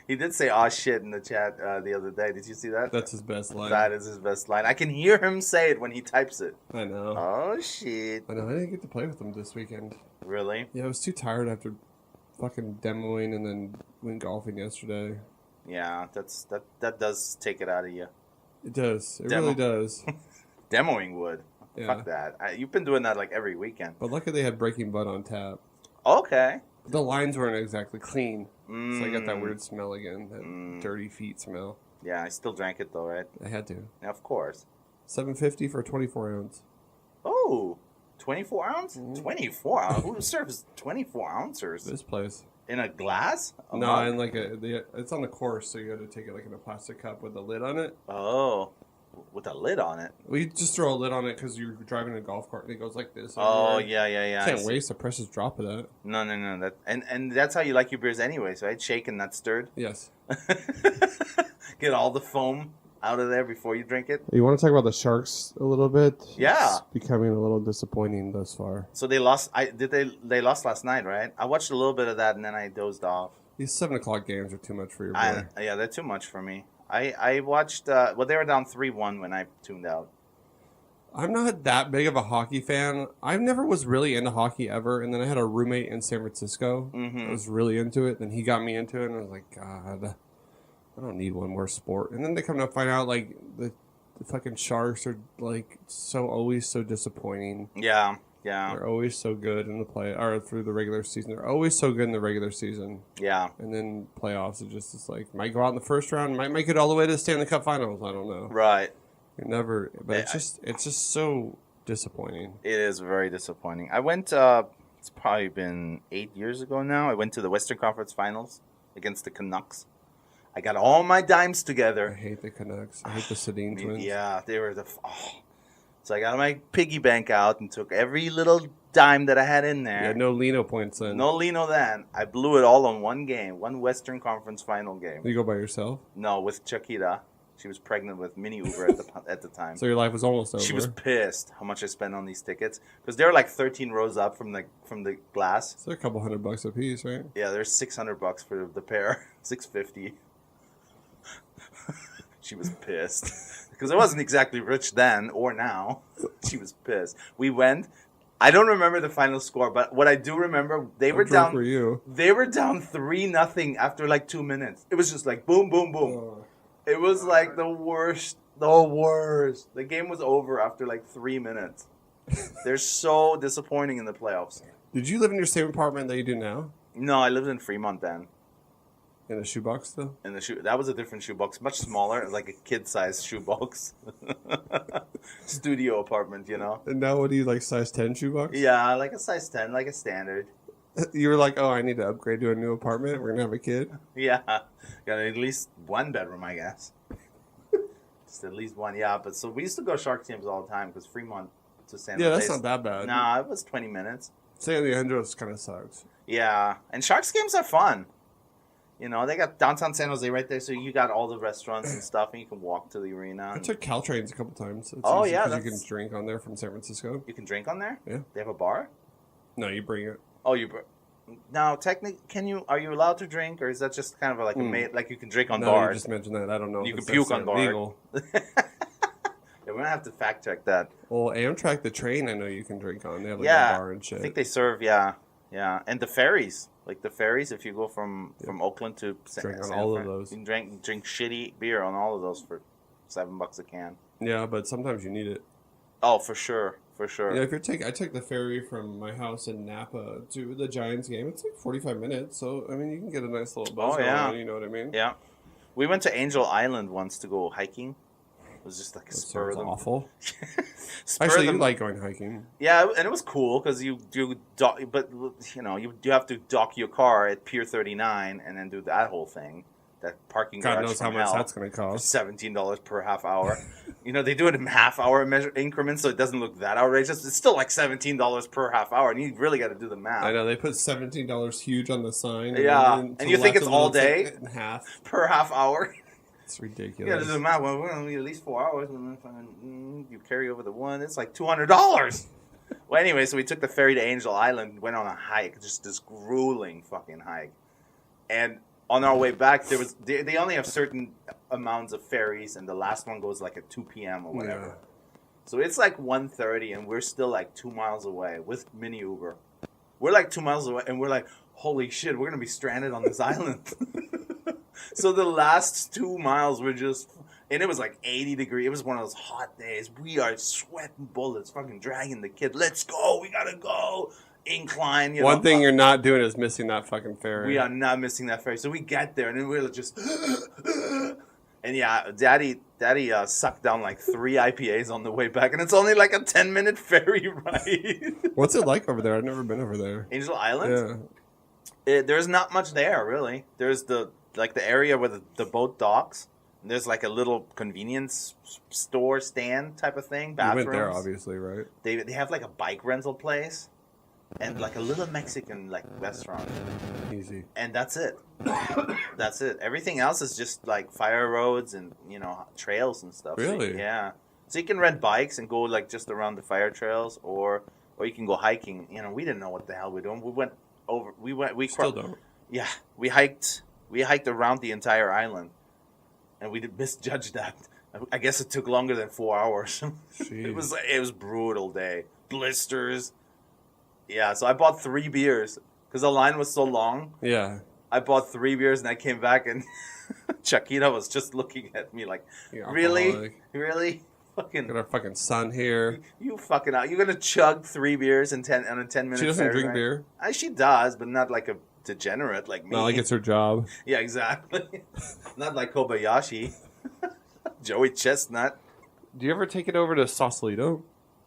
He did say "aw shit" in the chat the other day. Did you see that? That's his best line. That is his best line. I can hear him say it when he types it. I know. Oh shit! I know. I didn't get to play with him this weekend. Really? Yeah, I was too tired after fucking demoing and then went golfing yesterday. Yeah, that does take it out of you. It does. It Demo. really does. Demoing would. Yeah. Fuck that. You've been doing that like every weekend. But luckily they had Breaking Bud on tap. Okay. The lines weren't exactly clean. Mm. So I got that weird smell again. That dirty feet smell. Yeah, I still drank it though, right? I had to. Yeah, of course. $7.50 for a 24 ounce. Oh, 24 ounce? Mm. 24 ounce? Who serves 24 ounces? This place. In a glass? A No, mug? in like it's on the course, so you got to take it like in a plastic cup with a lid on it. Oh, with a lid on it. Well, you just throw a lid on it because you're driving a golf cart and it goes like this. Oh, everywhere. yeah. I Can't see. waste a precious drop of that. No. That and that's how you like your beers anyways, right? Shaken, not stirred. Yes. Get all the foam out of there before you drink it. You want to talk about the Sharks a little bit? Yeah. It's becoming a little disappointing thus far. So they lost. They lost last night, right? I watched a little bit of that and then I dozed off. These 7 o'clock games are too much for your boy. Yeah, they're too much for me. I watched. Well, they were down 3-1 when I tuned out. I'm not that big of a hockey fan. I never was really into hockey ever, and then I had a roommate in San Francisco that was really into it. Then he got me into it, and I was like, God, I don't need one more sport. And then they come to find out, like, the fucking Sharks are, like, always so disappointing. Yeah. They're always so good in the or through the regular season. They're always so good in the regular season. Yeah. And then playoffs are just, it's like, might go out in the first round, might make it all the way to the Stanley Cup Finals. I don't know. Right. You're never, but it's just so disappointing. It is very disappointing. I went. It's probably been 8 years ago now. I went to the Western Conference Finals against the Canucks. I got all my dimes I together. hate the Canucks. I hate the Sedin twins. Yeah, they were So I got my piggy bank out and took every little dime that I had in there. Yeah, no Lino points then. No Lino then. I blew it all on one game, one Western Conference Final game. You go by yourself? No, with Chiquita. She was pregnant with Mini Uber at the time. So your life was almost over. She was pissed how much I spent on these tickets because they're like 13 rows up from the glass. So they're a couple $100 a piece, right? Yeah, there's $600 for the pair, $650. She was pissed because I wasn't exactly rich then or now. She was pissed. We went. I don't remember the final score, but what I do remember, they were down. For you. They were down 3-0 after like 2 minutes. It was just like boom, boom, boom. It was like the worst. The worst. The game was over after like 3 minutes. They're so disappointing in the playoffs. Did you live in your same apartment that you do now? No, I lived in Fremont then. In a shoebox still? In the that was a different shoebox, much smaller, like a kid-sized shoebox. Studio apartment, you know. And now what do you like, size 10 shoebox? Yeah, like a size 10, like a standard. You were like, oh, I need to upgrade to a new apartment. We're going to have a kid. Yeah, got at least one bedroom, I guess. Just at least one, yeah. But so we used to go Shark games all the time because Fremont to San Jose. Yeah, that's not that bad. Nah, it was 20 minutes. San Leandro's kind of sucks. Yeah, and Sharks games are fun. You know, they got downtown San Jose right there, so you got all the restaurants and stuff, and you can walk to the arena. I took Caltrains a couple times. It's Oh, easy yeah, 'cause you can drink on there from San Francisco. You can drink on there? Yeah. They have a bar? No, you bring it. Oh, now, technically, are you allowed to drink, or is that just kind of like like you can drink on No, you bars? just mentioned that. I don't know. You if can it's puke on necessarily bar. legal. Yeah, we're gonna have to fact check that. Well, Amtrak, the train, I know you can drink on. They have like Yeah, a bar and shit. I think they serve. Yeah, and the ferries, like the ferries. If you go from Oakland to Drink on San all of Fran, those. you can drink shitty beer on all of those for $7 a can. Yeah, but sometimes you need it. Oh, for sure. Yeah, if I took the ferry from my house in Napa to the Giants game. It's like 45 minutes, so I mean you can get a nice little buzz going on, you know what I mean? Yeah, we went to Angel Island once to go hiking. It was just like a That spur of sounds the awful. spur Actually, of you the like going hiking. Yeah, and it was cool because you but you know you have to dock your car at Pier 39 and then do that whole thing. that parking God garage knows how from much hell that's going to for cost. $17 per half hour. They do it in half-hour measure increments, so it doesn't look that outrageous. It's still like $17 per half hour, and you really got to do the math. I know they put $17 huge on the sign. Yeah, then and you think it's all day like half per half hour. It's You ridiculous. got to do the math. Well, we're gonna need at least 4 hours, and then you carry over the one. It's like $200. Well, anyway, so we took the ferry to Angel Island, went on a hike, just this grueling fucking hike, and on our way back, they only have certain amounts of ferries, and the last one goes like at 2 p.m. or whatever. Yeah. So it's like 1:30, and we're still like 2 miles away with mini Uber. We're like 2 miles away, and we're like, holy shit, we're gonna be stranded on this island. So the last 2 miles were just, and it was like 80 degrees. It was one of those hot days. We are sweating bullets, fucking dragging the kid. Let's go. We gotta go. Incline. One thing you're not doing is missing that fucking ferry. We are not missing that ferry. So we get there, and then we're just, and yeah, Daddy sucked down like 3 IPAs on the way back, and it's only like a 10-minute ferry ride. What's it like over there? I've never been over there. Angel Island? Yeah. There's not much there, really. There's the area where the boat docks. And there's like a little convenience store stand type of thing. Bathrooms. You went there, obviously, right? They have like a bike rental place and like a little Mexican like restaurant. Easy. And that's it. That's it. Everything else is just like fire roads and trails and stuff. Really? So, yeah. So you can rent bikes and go like just around the fire trails, or you can go hiking. We didn't know what the hell we're doing. We Still don't. Yeah, we hiked around the entire island, and we misjudged that. I guess it took longer than 4 hours. It was brutal day. Blisters. Yeah, so I bought 3 beers because the line was so long. Yeah. I bought 3 beers, and I came back, and Chiquita was just looking at me like, really? Fucking got our fucking son here. You fucking out. You're gonna chug 3 beers on a 10-minute. She doesn't drink beer. She does, but not like a degenerate like me. Not like it's her job. Yeah, exactly. Not like Kobayashi. Joey Chestnut. Do you ever take it over to Sausalito,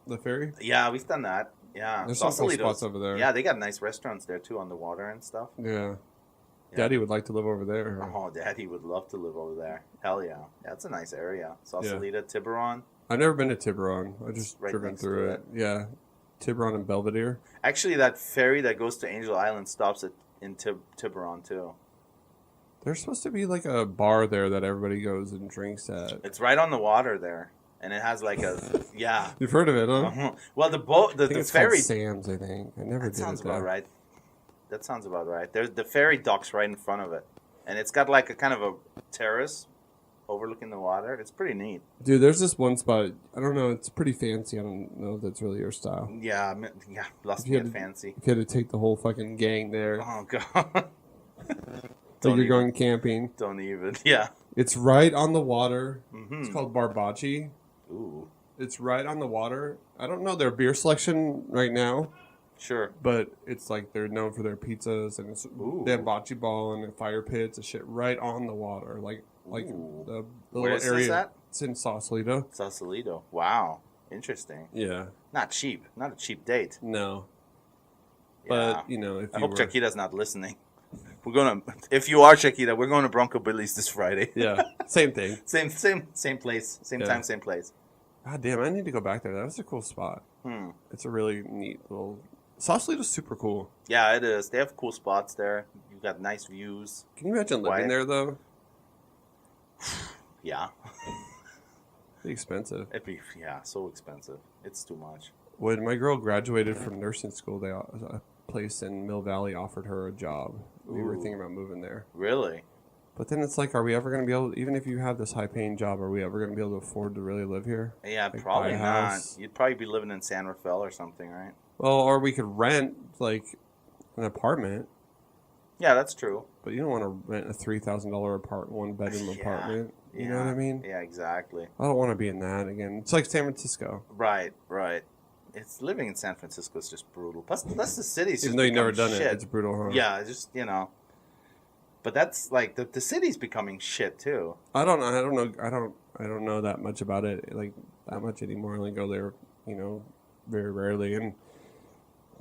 the ferry? Yeah, we've done that. Yeah, there's some cool spots over there. Yeah, they got nice restaurants there too on the water and stuff. Yeah. Daddy would like to live over there. Oh, Daddy would love to live over there. Hell yeah. That's a nice area. Sausalito, Tiburon. I've never been to Tiburon. I just right driven through it. Yeah. Tiburon and Belvedere. Actually, that ferry that goes to Angel Island stops in Tiburon too. There's supposed to be like a bar there that everybody goes and drinks at. It's right on the water there. And it has like a, yeah. You've heard of it, huh? Uh-huh. Well, the ferry. Called Sam's, I think. I never did it. That sounds about right. That sounds about right. There's the ferry docks right in front of it. And it's got like a kind of a terrace overlooking the water. It's pretty neat. Dude, there's this one spot. I don't know. It's pretty fancy. I don't know if that's really your style. Yeah. Lost me at fancy. If you had to take the whole fucking gang there. Oh, God. Like you're going camping. Don't even. Yeah. It's right on the water. Mm-hmm. It's called Barbaci. Ooh. It's right on the water. I don't know their beer selection right now. Sure. But it's like they're known for their pizzas, and they have bocce ball and fire pits and shit right on the water. Like the Where little is area. This at? It's in Sausalito. Sausalito. Wow. Interesting. Yeah. Not cheap. Not a cheap date. No. Yeah. But, if I hope Chiquita's not listening. If you are Chiquita, we're going to Bronco Billy's this Friday. Yeah. Same thing. Same place. Same time, same place. God damn, I need to go back there. That was a cool spot. It's a really neat little... Sausalito's super cool. Yeah, it is. They have cool spots there. You've got nice views. Can you imagine living there, though? Yeah. It'd be expensive. So expensive. It's too much. When my girl graduated from nursing school, a place in Mill Valley offered her a job. We were thinking about moving there. Really? But then it's like, are we ever going to be able, even if you have this high-paying job, are we ever going to be able to afford to really live here? Yeah, like probably not. You'd probably be living in San Rafael or something, right? Well, or we could rent, like, an apartment. Yeah, that's true. But you don't want to rent a $3,000 one-bedroom apartment. You know what I mean? Yeah, exactly. I don't want to be in that again. It's like San Francisco. Right. It's living in San Francisco is just brutal. Plus the city's just even though you've never done shit. it, it's brutal, huh? Yeah, just But that's like the city's becoming shit too. I don't know that much about it, like that much anymore. I only go there, very rarely. And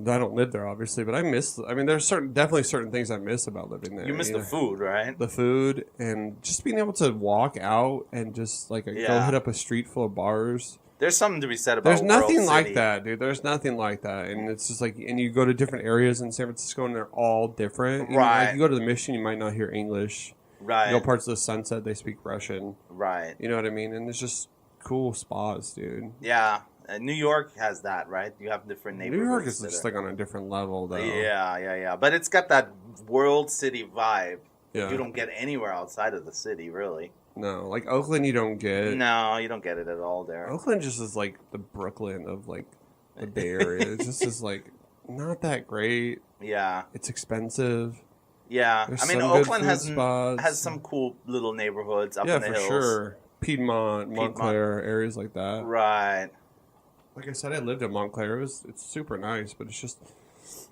I don't live there, obviously, but I miss. I mean, there's definitely certain things I miss about living there. You miss the food, right? The food and just being able to walk out and just like go hit up a street full of bars. There's something to be said about. There's nothing World like City. that, dude. There's nothing like that, and it's just like, and you go to different areas in San Francisco, and they're all different. Right. Like you go to the Mission, you might not hear English. Right. You go parts of the Sunset, they speak Russian. Right. You know what I mean? And it's just cool spots, dude. Yeah. New York has that, right? You have different neighborhoods. New York is just like on a different level, though. Yeah. But it's got that World City vibe. Yeah. You don't get anywhere outside of the city, really. No, like Oakland, you don't get. No, you don't get it at all there. Oakland just is like the Brooklyn of like the Bay Area. It just is like not that great. Yeah. It's expensive. Yeah. There's I mean, some good Oakland food has spots. some cool little neighborhoods up Yeah, in the for hills. sure. Piedmont, Montclair, areas like that. Right. Like I said, I lived in Montclair. It's super nice, but it's just.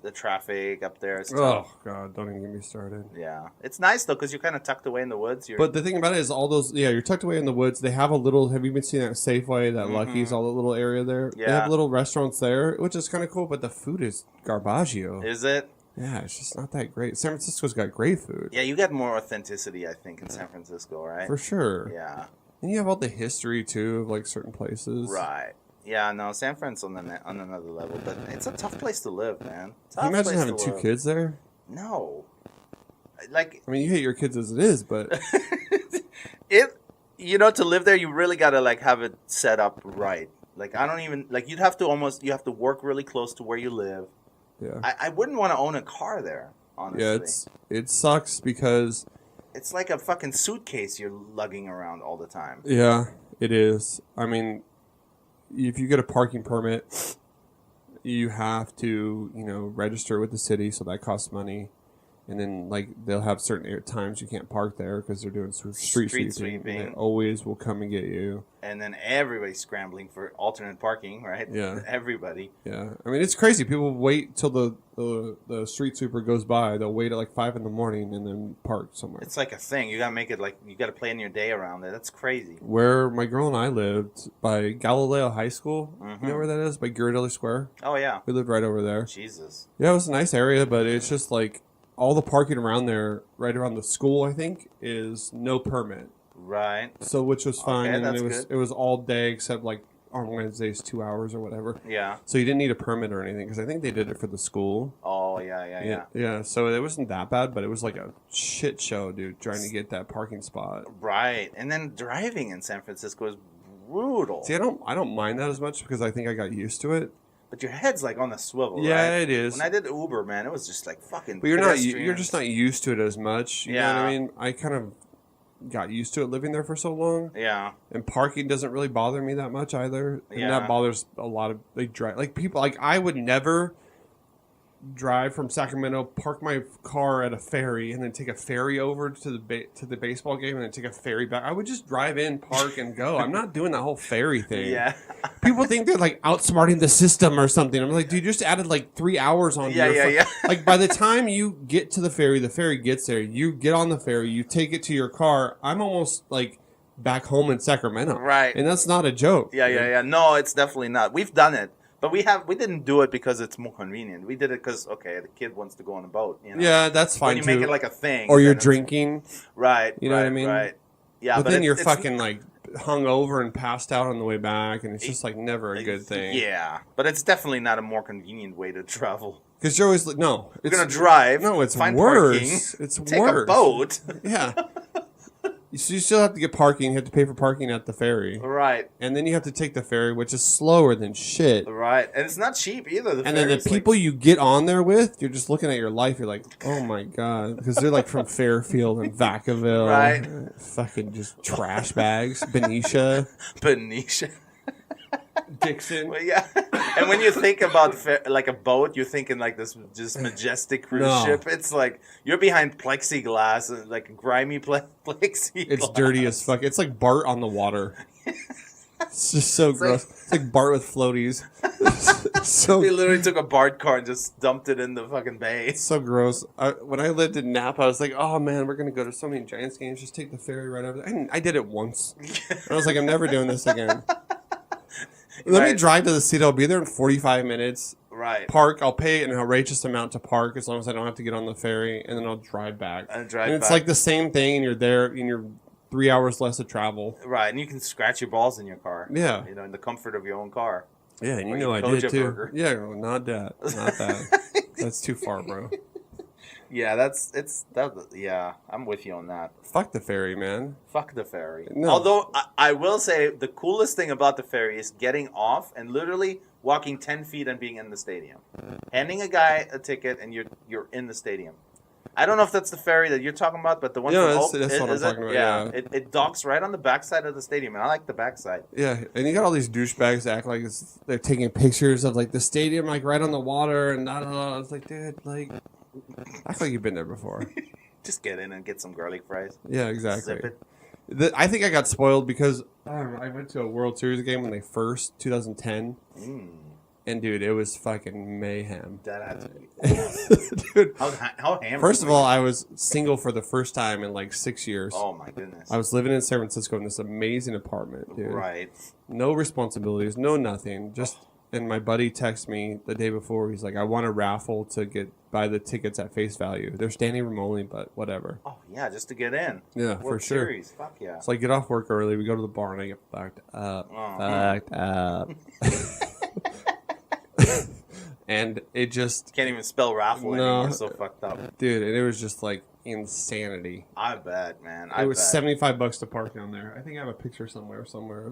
The traffic up there is Oh tough. God! Don't even get me started. Yeah. It's nice, though, because you're kind of tucked away in the woods. But the thing about it is, all those you're tucked away in the woods. They have a little. Have you been seeing that Safeway, that Lucky's, all the little area there? Yeah. They have little restaurants there, which is kind of cool. But the food is garbaggio. Is it? Yeah, it's just not that great. San Francisco's got great food. Yeah, you get more authenticity, I think, in San Francisco, right? For sure. Yeah. And you have all the history too of like certain places. Right. Yeah, no, San Fran's on another level, but it's a tough place to live, man. Can you imagine having two kids there? No. Like, I mean, you hate your kids as it is, but to live there, you really got to, like, have it set up right. Like, I don't even, like, you have to work really close to where you live. yeah. I wouldn't want to own a car there, honestly. Yeah, it sucks because It's like a fucking suitcase you're lugging around all the time. yeah, it is. I mean, if you get a parking permit, you have to, register with the city, so that costs money. And then, like, they'll have certain times you can't park there because they're doing street sweeping. And they always will come and get you. And then everybody's scrambling for alternate parking, right? Yeah. Everybody. Yeah. I mean, it's crazy. People wait till the street sweeper goes by. They'll wait at, like, 5 in the morning and then park somewhere. It's like a thing. You got to make it like, you got to plan your day around it. That's crazy. Where my girl and I lived, by Galileo High School, you know where that is? By Ghirardelli Square. Oh, yeah. We lived right over there. Jesus. Yeah, it was a nice area, but it's just like all the parking around there, right around the school, I think, is no permit. Right. So, which was fine, Okay, and that's it was all day except like on Wednesdays 2 hours or whatever. Yeah. So you didn't need a permit or anything because I think they did it for the school. Oh, yeah. Yeah. So it wasn't that bad, but it was like a shit show, dude, trying to get that parking spot. Right. And then driving in San Francisco is brutal. See, I don't mind that as much because I think I got used to it. But your head's like on the swivel, Yeah, right? it is. When I did Uber, man, it was just like fucking But you're pedestrians. just not used to it as much. You know what I mean? I kind of got used to it living there for so long. Yeah. And parking doesn't really bother me that much either. And Yeah. that bothers a lot of people. Like, I would never drive from Sacramento, park my car at a ferry, and then take a ferry over to the baseball game, and then take a ferry back. I would just drive in, park, and go. I'm not doing that whole ferry thing. Yeah. People think they're like outsmarting the system or something. I'm like, dude, you just added like 3 hours on. Yeah. Like, by the time you get to the ferry gets there. You get on the ferry, you take it to your car. I'm almost like back home in Sacramento. Right. And that's not a joke. Yeah. No, it's definitely not. We've done it. But we didn't do it because it's more convenient. We did it because, okay, the kid wants to go on a boat. Yeah, that's fine when you too. make it like a thing. Or you're then drinking. Right. You know what I mean? Right. Yeah, But then you're fucking like hung over and passed out on the way back, and it's just like never a good thing. Yeah, but it's definitely not a more convenient way to travel. Because you're always like, no. You're going to drive. No, it's find worse. Parking, It's take worse. a boat. Yeah. So you still have to get parking. You have to pay for parking at the ferry. Right. And then you have to take the ferry, which is slower than shit. Right. And it's not cheap either. And then the people you get on there with, you're just looking at your life. You're like, oh my God. Because they're like from Fairfield and Vacaville. Right. Fucking just trash bags. Benicia. Dixon. Well, yeah. And when you think about like a boat, you're thinking like this just majestic cruise ship. It's like you're behind plexiglass, like grimy plexiglass. It's dirty as fuck. It's like Bart on the water. It's just so gross. It's like Bart with floaties. So They literally took a BART car and just dumped it in the fucking bay. It's so gross. When I lived in Napa, I was like, oh man, we're going to go to so many Giants games. Just take the ferry right over there. I did it once. And I was like, I'm never doing this again. Let me drive to the city. I'll be there in 45 minutes. Right. Right. Park. I'll pay an outrageous amount to park as long as I don't have to get on the ferry, and then I'll drive back. And it's like the same thing, and you're there, and you're 3 hours less of travel. Right, and you can scratch your balls in your car. Yeah. You know, in the comfort of your own car. Yeah, and you know I did too. Burger. Yeah, not that. Not that. That's too far, bro. Yeah, yeah, I'm with you on that. Fuck the ferry, man. Fuck the ferry. No. Although, I will say, the coolest thing about the ferry is getting off and literally walking 10 feet and being in the stadium. Handing a guy a ticket and you're in the stadium. I don't know if that's the ferry that you're talking about, but the one that's what I'm talking about. Yeah. It docks right on the backside of the stadium, and I like the backside. Yeah, and you got all these douchebags that act like they're taking pictures of like the stadium, like right on the water, and I was like, dude, like, act like you've been there before. Just get in and get some garlic fries. Yeah, exactly. Zip it. I think I got spoiled because I went to a World Series game when they first 2010. And dude, it was fucking mayhem. That had to be. Dude, how hammered? First of all, I was single for the first time in like 6 years. Oh my goodness. I was living in San Francisco in this amazing apartment, dude. Right. No responsibilities, no nothing. And my buddy texted me the day before. He's like, "I want a raffle to buy the tickets at face value. They're standing room only, but whatever." Oh yeah, just to get in. Yeah, World for sure. Series. Fuck yeah. So I get off work early. We go to the bar and I get fucked up. Fucked up. And it just... Can't even spell raffle anymore. So fucked up. Dude, and it was just like insanity. I bet, man. It was $75 to park down there. I think I have a picture somewhere of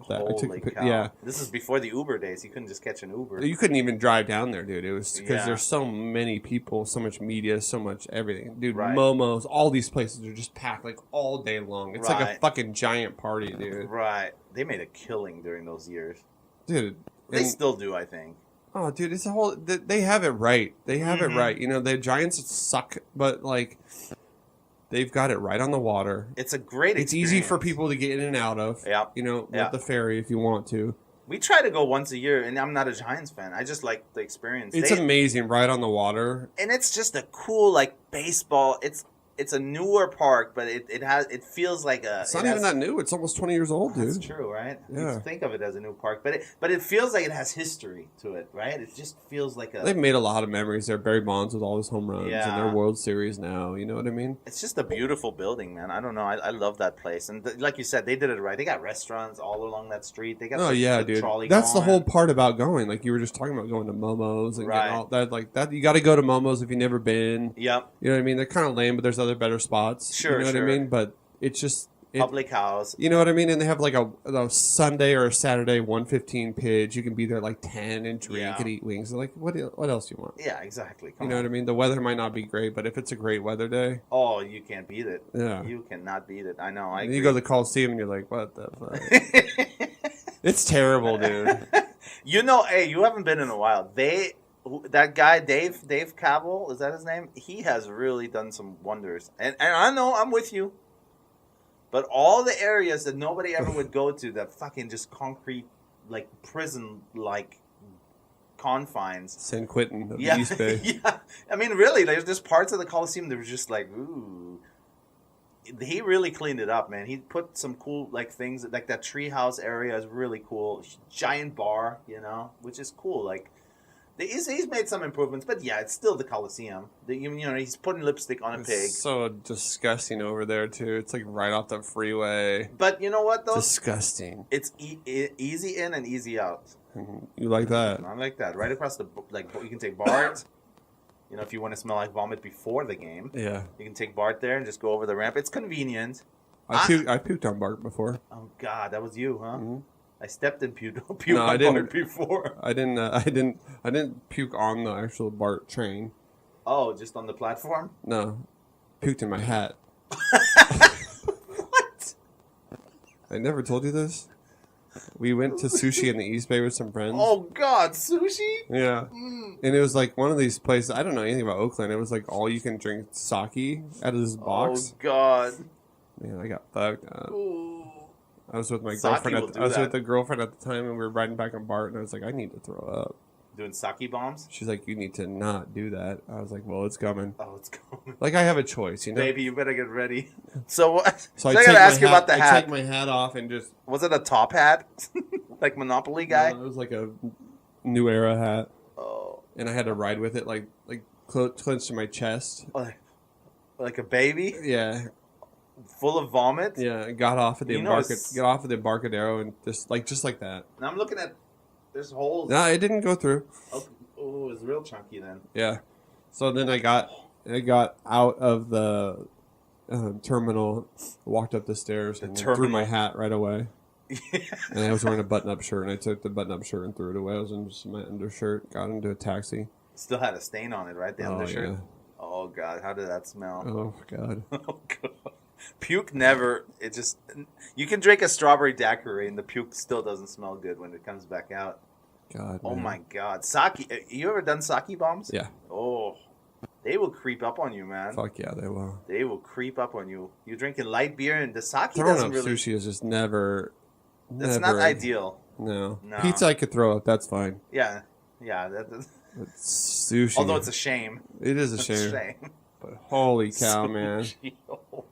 that. Holy cow. Yeah. This is before the Uber days. You couldn't just catch an Uber. You couldn't even drive down there, dude. It was because there's so many people, so much media, so much everything. Dude, right. Momos, all these places are just packed like all day long. It's like a fucking giant party, dude. Right. They made a killing during those years. Dude. They still do, I think. Oh, dude, it's a whole... They have it right. They have it right. You know, the Giants suck, but, like, they've got it right on the water. It's a great experience. It's easy for people to get in and out of. Yeah. You know, with the ferry if you want to. We try to go once a year, and I'm not a Giants fan. I just like the experience. It's amazing, right on the water. And it's just a cool, like, baseball... It's a newer park, but it feels like a... It's not even that new. It's almost 20 years old, dude. That's true, right? Yeah. You think of it as a new park, but it feels like it has history to it, right? It just feels like a... They've made a lot of memories there. Barry Bonds with all his home runs and their World Series now. You know what I mean? It's just a beautiful building, man. I don't know. I love that place. And like you said, they did it right. They got restaurants all along that street. They got dude. trolley That's going. the whole part about going. Like you were just talking about going to Momo's and getting all that. Like that, you got to go to Momo's if you've never been. Yep. You know what I mean? They're kind of lame, but there's other better spots. Sure, you know what I mean? But it's just... Public house. You know what I mean? And they have like a Sunday or a Saturday 1:15 pitch. You can be there like 10 and drink and eat wings. Like, what else you want? Yeah, exactly. You know what I mean? The weather might not be great, but if it's a great weather day... Oh, you can't beat it. Yeah. You cannot beat it. I know. I and agree. you go to the Coliseum and you're like, what the fuck? It's terrible, dude. You know, hey, you haven't been in a while. That guy, Dave Cavell, is that his name? He has really done some wonders. And I know, I'm with you. But all the areas that nobody ever would go to, that fucking just concrete, like, prison-like confines. San Quentin of the East Bay. Yeah. I mean, really, there's just parts of the Coliseum that were just like, ooh. He really cleaned it up, man. He put some cool, like, things, like that treehouse area is really cool. Giant bar, you know, which is cool. Like, he's made some improvements, but yeah, it's still the Coliseum. You know, he's putting lipstick on a pig. It's so disgusting over there too. It's like right off the freeway. But you know what though? Disgusting. It's easy in and easy out. You like that? I like that. Right across you can take Bart. You know, if you want to smell like vomit before the game, yeah, you can take Bart there and just go over the ramp. It's convenient. I puked on Bart before. Oh God, that was you, huh? Mm-hmm. I stepped in puke no, on Bart before. I didn't puke on the actual Bart train. Oh, just on the platform? No, puked in my hat. What? I never told you this. We went to sushi in the East Bay with some friends. Oh God, sushi? Yeah, and it was like one of these places. I don't know anything about Oakland. It was like all you can drink sake out of this box. Oh God, man, I got fucked up. Ooh. I was with my Sake girlfriend. I was with the girlfriend at the time, and we were riding back on Bart, and I was like, I need to throw up. Doing sake bombs? She's like, you need to not do that. I was like, well, it's coming. Oh, it's coming. Like, I have a choice, you know? Baby, you better get ready. So what? So I gotta ask you about the hat. I take my hat off and just... Was it a top hat? Like Monopoly guy? No, it was like a New Era hat. Oh. and I had to ride with it like clenched to my chest. Like a baby? Yeah. Full of vomit? Yeah, got off of the Embarcadero and just like that. Now I'm looking at, there's holes. No, it didn't go through. Oh, it was real chunky then. Yeah. So then I got out of the terminal, walked up the stairs, and threw my hat right away. And I was wearing a button-up shirt, and I took the button-up shirt and threw it away. I was in just my undershirt, got into a taxi. Still had a stain on it, right? The undershirt? Yeah. Oh, God. How did that smell? Oh, God. Oh, God. Puke never, it just, you can drink a strawberry daiquiri and the puke still doesn't smell good when it comes back out. God, oh man. my God. Sake, you ever done sake bombs? Yeah. Oh, they will creep up on you, man. Fuck yeah, they will. They will creep up on you. You're drinking light beer and the sake Throwing doesn't up really. sushi is just never. That's not ideal. No. No. Pizza I could throw up, that's fine. Yeah. That's, But sushi. although it's a shame. It is a It's shame. a shame. But holy cow, man. Sushi. Oh,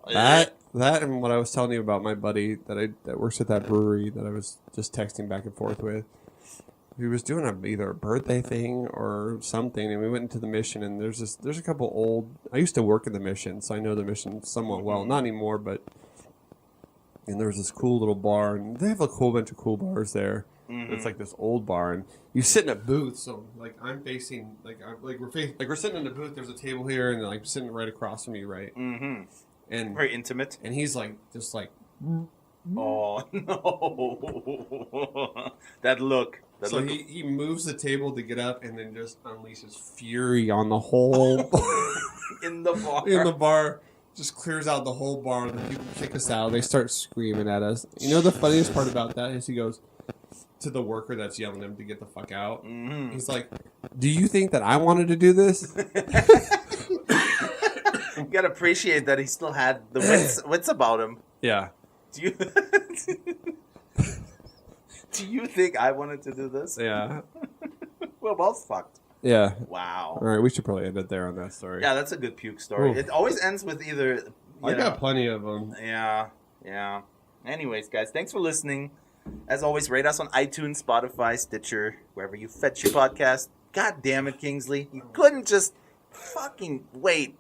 God. That and what I was telling you about my buddy that works at that brewery that I was just texting back and forth with. He was doing either a birthday thing or something, and we went into the Mission. And there's a couple old. I used to work in the Mission, so I know the Mission somewhat well. Not anymore, but. And there was this cool little bar, and they have a whole bunch of cool bars there. Mm-hmm. It's like this old bar, and you sit in a booth. So like I'm facing, we're sitting in a booth. There's a table here, and like sitting right across from you, right? Mm-hmm. And very intimate. And he's like, just like, oh no, that look. So he moves the table to get up, and then just unleashes fury on the whole in the bar. In the bar. Just clears out the whole bar, and the people kick us out. They start screaming at us. You know the funniest part about that is he goes to the worker that's yelling at him to get the fuck out. Mm-hmm. He's like, "Do you think that I wanted to do this?" You gotta appreciate that he still had the wits about him. Yeah. Do you think I wanted to do this? Yeah. We're both fucked. Yeah. Wow. All right, we should probably end it there on that story. Yeah, that's a good puke story. Oof. It always ends with either. I got plenty of them. Yeah. Anyways, guys, thanks for listening. As always, rate us on iTunes, Spotify, Stitcher, wherever you fetch your podcast. God damn it, Kingsley. You couldn't just fucking wait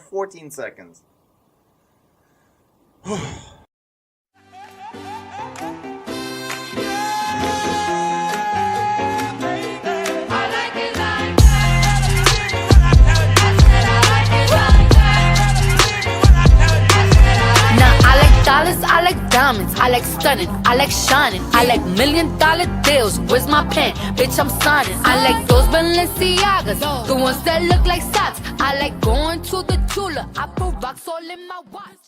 14 seconds. I like diamonds, I like stunning, I like shining, I like $1 million deals. Where's my pen? Bitch, I'm signing. I like those Balenciagas, the ones that look like socks. I like going to the Tula. I put rocks all in my watch.